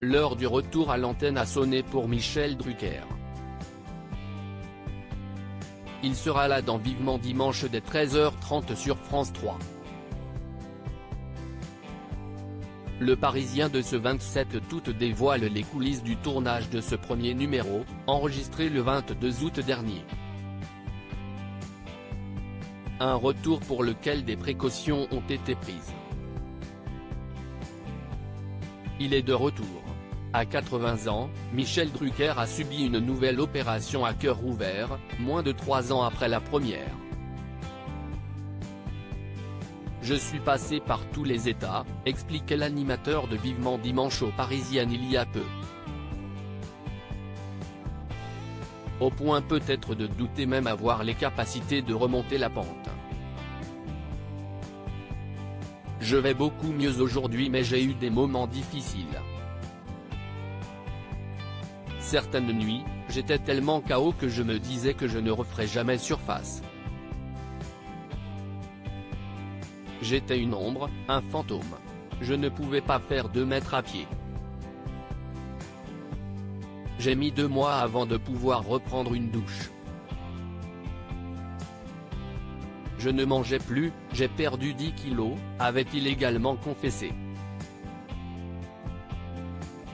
L'heure du retour à l'antenne a sonné pour Michel Drucker. Il sera là dans Vivement Dimanche dès 13h30 sur France 3. Le Parisien de ce 27 août dévoile les coulisses du tournage de ce premier numéro, enregistré le 22 août dernier. Un retour pour lequel des précautions ont été prises. Il est de retour. À 80 ans, Michel Drucker a subi une nouvelle opération à cœur ouvert, moins de 3 ans après la première. Je suis passé par tous les états, expliquait l'animateur de Vivement Dimanche aux Parisiennes il y a peu. Au point peut-être de douter même avoir les capacités de remonter la pente. Je vais beaucoup mieux aujourd'hui mais j'ai eu des moments difficiles. Certaines nuits, j'étais tellement KO que je me disais que je ne referais jamais surface. J'étais une ombre, un fantôme. Je ne pouvais pas faire 2 mètres à pied. J'ai mis 2 mois avant de pouvoir reprendre une douche. Je ne mangeais plus, j'ai perdu 10 kilos, avait-il également confessé.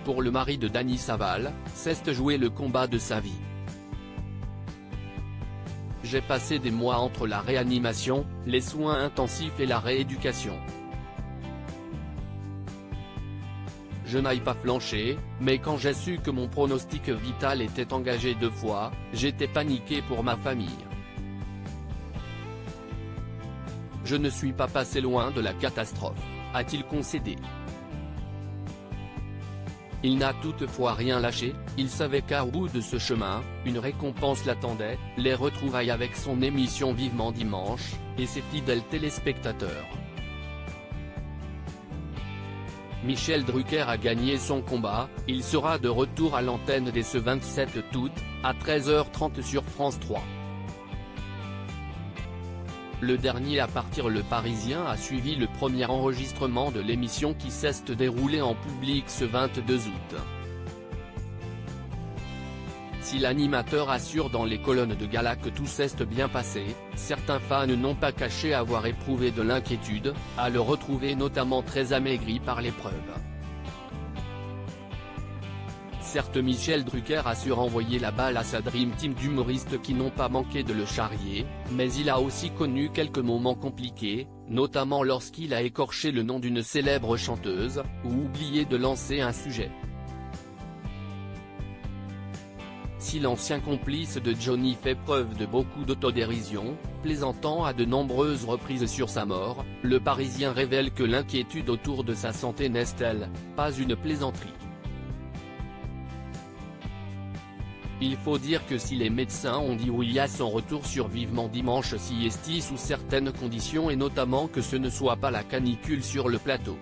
Pour le mari de Dany Saval, c'est jouer le combat de sa vie. J'ai passé des mois entre la réanimation, les soins intensifs et la rééducation. Je n'ai pas flanché, mais quand j'ai su que mon pronostic vital était engagé 2 fois, j'étais paniqué pour ma famille. Je ne suis pas passé loin de la catastrophe, a-t-il concédé. Il n'a toutefois rien lâché, il savait qu'au bout de ce chemin, une récompense l'attendait, les retrouvailles avec son émission Vivement Dimanche, et ses fidèles téléspectateurs. Michel Drucker a gagné son combat, il sera de retour à l'antenne dès ce 27 août, à 13h30 sur France 3. Le dernier à partir Le Parisien a suivi le premier enregistrement de l'émission qui s'est déroulée en public ce 22 août. Si l'animateur assure dans les colonnes de gala que tout s'est bien passé, certains fans n'ont pas caché avoir éprouvé de l'inquiétude, à le retrouver notamment très amaigri par l'épreuve. Certes, Michel Drucker a su renvoyer la balle à sa Dream Team d'humoristes qui n'ont pas manqué de le charrier, mais il a aussi connu quelques moments compliqués, notamment lorsqu'il a écorché le nom d'une célèbre chanteuse, ou oublié de lancer un sujet. Si l'ancien complice de Johnny fait preuve de beaucoup d'autodérision, plaisantant à de nombreuses reprises sur sa mort, le Parisien révèle que l'inquiétude autour de sa santé n'est-elle pas une plaisanterie. Il faut dire que si les médecins ont dit oui à son retour sur Vivement Dimanche si est sous certaines conditions et notamment que ce ne soit pas la canicule sur le plateau.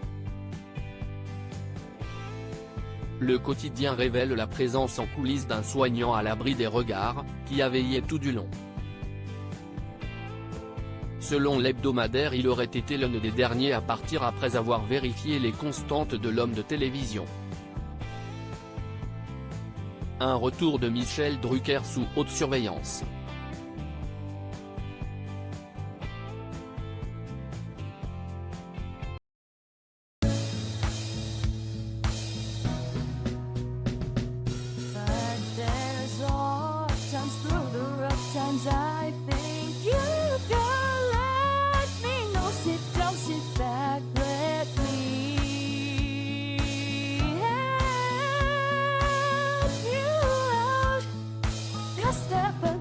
Le quotidien révèle la présence en coulisses d'un soignant à l'abri des regards, qui a veillé tout du long. Selon l'hebdomadaire, il aurait été l'un des derniers à partir après avoir vérifié les constantes de l'homme de télévision. Un retour de Michel Drucker sous haute surveillance. Step